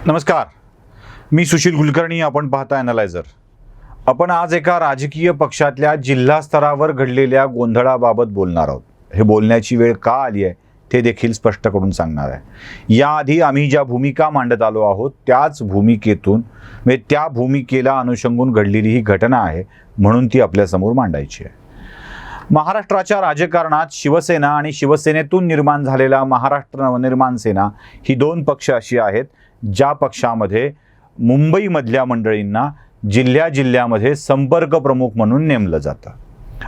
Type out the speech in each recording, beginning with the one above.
नमस्कार, मी सुशील कुलकर्णी. आपण पाहता ॲनालायझर. आपण आज एका राजकीय पक्षातल्या जिल्हा स्तरावर घडलेल्या गोंधळाबाबत बोलणार आहोत. हे बोलण्याची वेळ का आली आहे ते देखील स्पष्ट करून सांगणार आहे. याआधी आम्ही ज्या भूमिका मांडत आलो आहोत त्याच भूमिकेतून म्हणजे त्या भूमिकेला अनुषंगून घडलेली ही घटना आहे, म्हणून ती आपल्यासमोर मांडायची आहे. महाराष्ट्राच्या राजकारणात शिवसेना आणि शिवसेनेतून निर्माण झालेला महाराष्ट्र नवनिर्माण सेना ही दोन पक्ष अशी आहेत ज्या पक्षामध्ये मुंबईमधल्या मंडळींना जिल्ह्यामध्ये संपर्क प्रमुख म्हणून नेमलं जातं.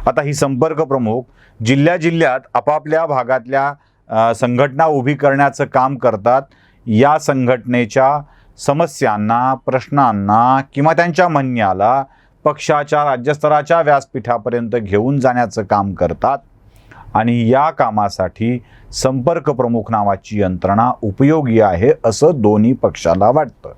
आता ही संपर्क प्रमुख जिल्ह्यात आपापल्या भागातल्या संघटना उभी करण्याचं काम करतात. या संघटनेच्या समस्यांना, प्रश्नांना किंवा त्यांच्या म्हणण्याला पक्षाच्या राज्यस्तराच्या व्यासपीठापर्यंत घेऊन जाण्याचं काम करतात आणि या कामासाठी संपर्क प्रमुख नावाची यंत्रणा उपयोगी आहे असं दोन्ही पक्षाला वाटतं.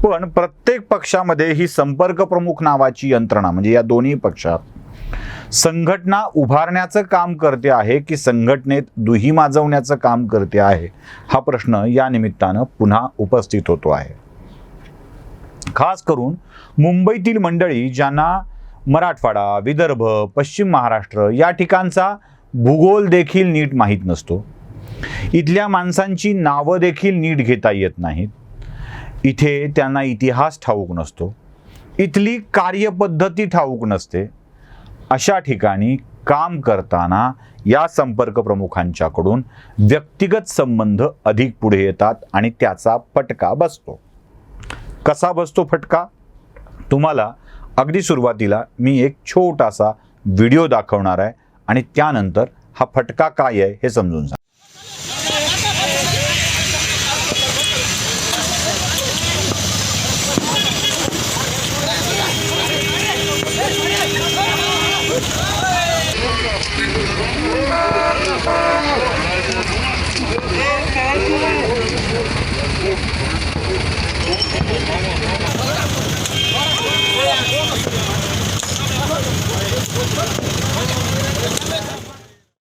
पण प्रत्येक पक्षामध्ये ही संपर्क प्रमुख नावाची यंत्रणा म्हणजे या दोन्ही पक्षात संघटना उभारण्याचं काम करते आहे की संघटनेत दुही माजवण्याचं काम करते आहे, हा प्रश्न या निमित्तानं पुन्हा उपस्थित होतो आहे. खास करून मुंबईतील मंडळी ज्यांना मराठवाडा, विदर्भ, पश्चिम महाराष्ट्र या ठिकाणचा भूगोल देखील नीट माहीत नसतो. इथल्या माणसांची नावं देखील नीट घेता येत नाहीत. इथे त्यांना इतिहास ठाऊक नसतो. इथली कार्यपद्धती ठाऊक नसते. अशा ठिकाणी काम करताना या संपर्क प्रमुखांच्याकडून व्यक्तिगत संबंध अधिक पुढे येतात आणि त्याचा फटका बसतो. कसा बसतो फटका? तुम्हाला अगदी सुरुवातीला मी एक छोटासा व्हिडिओ दाखवणार आहे आणि त्यानंतर हा फटका काय आहे हे समजून सांग.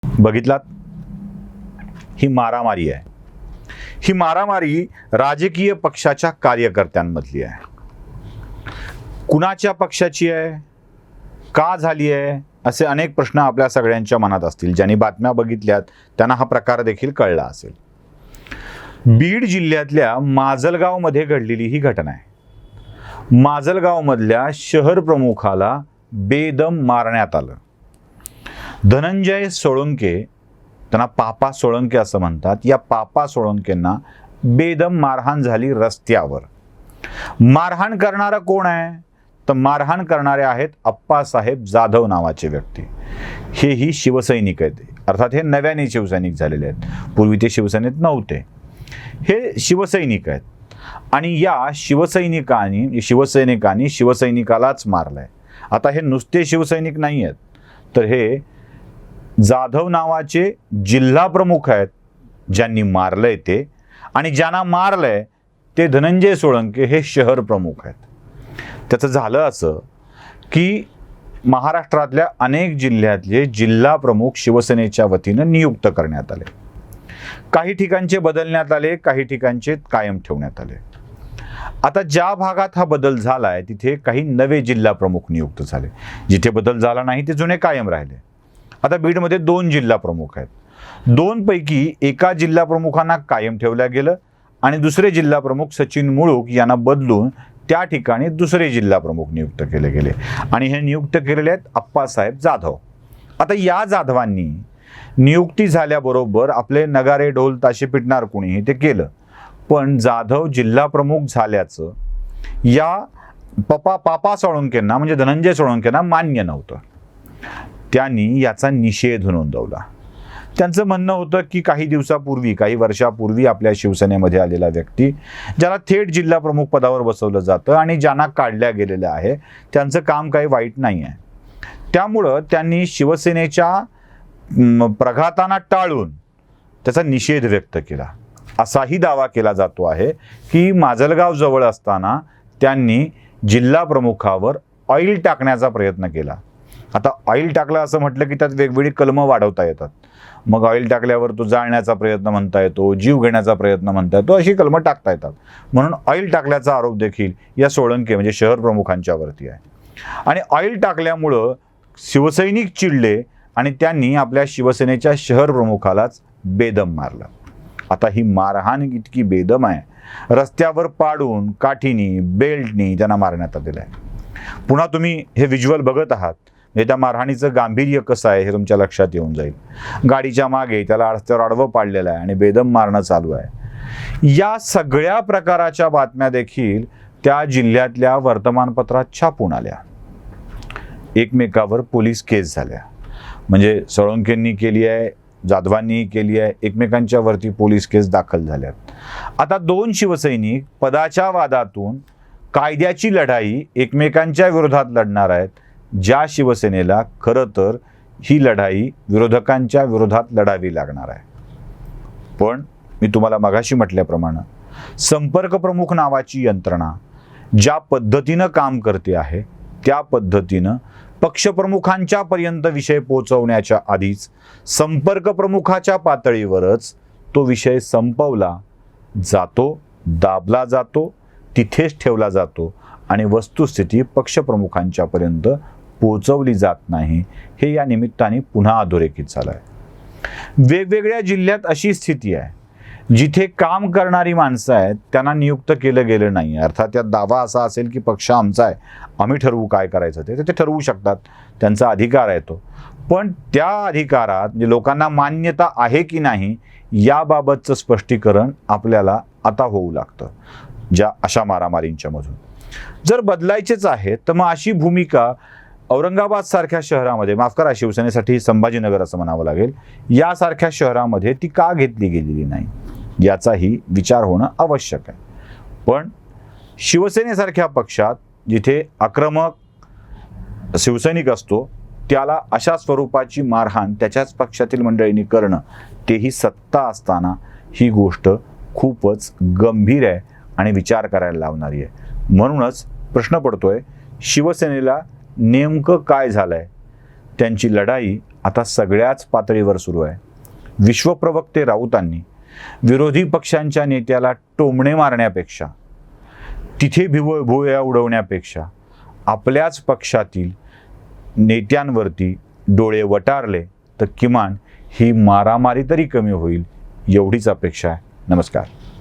बघितलात? ही मारामारी आहे. ही मारामारी राजकीय पक्षाच्या कार्यकर्त्यांमधली आहे. कुणाच्या पक्षाची आहे, का झाली आहे, असे अनेक प्रश्न आपल्या सगळ्यांच्या मनात असतील. ज्यांनी बातम्या बघितल्यात त्यांना हा प्रकार देखील कळला असेल. बीड जिल्ह्यातल्या माजलगावमध्ये घडलेली ही घटना आहे. माजलगावमधल्या शहर प्रमुखाला बेदम मारण्यात आलं. धनंजय सोळंके, त्यांना पापा सोळंके असं म्हणतात, या पापा सोळंकेंना बेदम मारहाण झाली रस्त्यावर. मारहाण करणारा कोण आहे? तर मारहाण करणारे आहेत अप्पासाहेब जाधव नावाचे व्यक्ती. हेही शिवसैनिक आहेत. अर्थात हे नव्याने शिवसैनिक झालेले आहेत, पूर्वी ते शिवसेनेत नव्हते. हे शिवसैनिक आहेत आणि या शिवसैनिकांनी शिवसैनिकालाच मारलंय. आता हे नुसते शिवसैनिक नाही आहेत, तर हे जाधव नावाचे जिल्हा प्रमुख आहेत ज्यांनी मारलंय ते, आणि ज्यांना मारलंय ते धनंजय सोळंके हे शहर प्रमुख आहेत. त्याचं झालं असं की महाराष्ट्रातल्या अनेक जिल्ह्यातले जिल्हा प्रमुख शिवसेनेच्या वतीनं नियुक्त करण्यात आले. काही ठिकाणचे बदलण्यात आले, काही ठिकाणचे कायम ठेवण्यात आले. आता ज्या भागात हा बदल झाला आहे तिथे काही नवे जिल्हा प्रमुख नियुक्त झाले. जिथे बदल झाला नाही ते जुने कायम राहिले. आता बीडमध्ये 2 जिल्हा प्रमुख आहेत. 2 पैकी एका जिल्हा प्रमुखांना कायम ठेवलं गेलं आणि दुसरे जिल्हा प्रमुख सचिन मुळूक यांना बदलून त्या ठिकाणी दुसरे जिल्हा प्रमुख नियुक्त केले गेले आणि हे नियुक्त केलेले आहेत अप्पासाहेब जाधव. आता या जाधवांनी नियुक्ती झाल्याबरोबर आपले नगारे ढोल ताशे पिटणार कोणीही ते केलं. पण जाधव जिल्हा प्रमुख झाल्याचं या पापा सोळंकेंना म्हणजे धनंजय सोळंकेंना मान्य नव्हतं. त्यांनी याचा निषेध नोंदवला. त्यांचं म्हणणं होतं की काही वर्षापूर्वी आपल्या शिवसेनेमध्ये आलेला व्यक्ती ज्याला थेट जिल्हा प्रमुख पदावर बसवलं जातं आणि ज्यांना काढल्या गेलेलं आहे त्यांचं काम काही वाईट नाही आहे. त्यामुळं त्यांनी शिवसेनेच्या प्रघातांना टाळून त्याचा निषेध व्यक्त केला. असाही दावा केला जातो आहे की माजलगाव जवळ असताना त्यांनी जिल्हा प्रमुखावर ऑइल टाकण्याचा प्रयत्न केला आता ऑइल टाकलं असं म्हटलं की त्यात वेगवेगळी कलमं वाढवता येतात. मग ऑइल टाकल्यावर तो जाळण्याचा प्रयत्न म्हणता येतो, जीव घेण्याचा प्रयत्न म्हणता येतो, अशी कलमं टाकता येतात. म्हणून ऑइल टाकल्याचा आरोप देखील या सोळंके म्हणजे शहर प्रमुखांच्यावरती आहे. आणि ऑइल टाकल्यामुळं शिवसैनिक चिडले आणि त्यांनी आपल्या शिवसेनेच्या शहर प्रमुखालाच बेदम मारलं. आता ही मारहाण इतकी बेदम आहे, रस्त्यावर पाडून काठीनी बेल्टनी त्यांना मारण्यात आलेलं आहे. पुन्हा तुम्ही हे व्हिज्युअल बघत आहात, म्हणजे त्या मारहाणीचं गांभीर्य कसं आहे हे तुमच्या लक्षात येऊन जाईल. गाडीच्या मागे त्याला रस्त्यावर आडवं पाडलेलं आहे आणि बेदम मारणं चालू आहे. या सगळ्या प्रकाराच्या बातम्या देखील त्या जिल्ह्यातल्या वर्तमानपत्रात छापून आल्या. एकमेकावर पोलीस केस झाल्या, म्हणजे सोळंकेंनी केली आहे, जाधवांनी केली आहे, एकमेकांच्या वरती पोलीस केस दाखल झाल्यात. आता दोन शिवसैनिक पदाच्या वादातून कायद्याची लढाई एकमेकांच्या विरोधात लढणार आहेत, ज्या शिवसेनेला खरं तर ही लढाई विरोधकांच्या विरोधात लढावी लागणार आहे. पण मी तुम्हाला मगाशी म्हटल्याप्रमाणे संपर्क प्रमुख नावाची यंत्रणा ज्या पद्धतीनं काम करते आहे, त्या पद्धतीनं पक्षप्रमुखांच्या पर्यंत विषय पोहोचवण्याच्या आधीच संपर्क प्रमुखाच्या पातळीवरच तो विषय संपवला जातो, दाबला जातो, तिथेच ठेवला जातो आणि वस्तुस्थिती पक्षप्रमुखांच्या पर्यंत पोहोचवली जात नाही. हे या निमित्ताने पुन्हा अधोरेखित झालं आहे. वेगवेगळ्या जिल्ह्यात अशी स्थिती आहे जिथे काम करणारी माणसं आहेत त्यांना नियुक्त केलं गेलं नाही. अर्थात त्यात दावा असा असेल की पक्ष आमचा आहे, आम्ही ठरवू काय करायचं ते ठरवू शकतात, त्यांचा अधिकार आहे तो. पण त्या अधिकारात म्हणजे लोकांना मान्यता आहे की नाही याबाबतचं स्पष्टीकरण आपल्याला आता होऊ लागतं ज्या अशा मारामारींच्या मधून. जर बदलायचेच आहे तर मग अशी भूमिका औरंगाबाद सारख्या शहरामध्ये, माफ करा शिवसेनेसाठी संभाजीनगर असं म्हणावं लागेल, यासारख्या शहरामध्ये ती का घेतली गेलेली नाही याचाही विचार होणं आवश्यक आहे. पण शिवसेनेसारख्या पक्षात जिथे आक्रमक शिवसैनिक असतो त्याला अशा स्वरूपाची मारहाण त्याच्याच पक्षातील मंडळींनी करणं, तेही सत्ता असताना, ही गोष्ट खूपच गंभीर आहे आणि विचार करायला लावणारी आहे. म्हणूनच प्रश्न पडतोय, शिवसेनेला नेमकं काय झालंय? त्यांची लढाई आता सगळ्याच पातळीवर सुरू आहे. विश्वप्रवक्ते राऊतांनी विरोधी पक्षांच्या नेत्याला टोमणे मारण्यापेक्षा, तिथे भुवया उडवण्यापेक्षा आपल्याच पक्षातील नेत्यांवरती डोळे वटारले तर किमान ही मारामारी तरी कमी होईल, एवढीच अपेक्षा आहे. नमस्कार.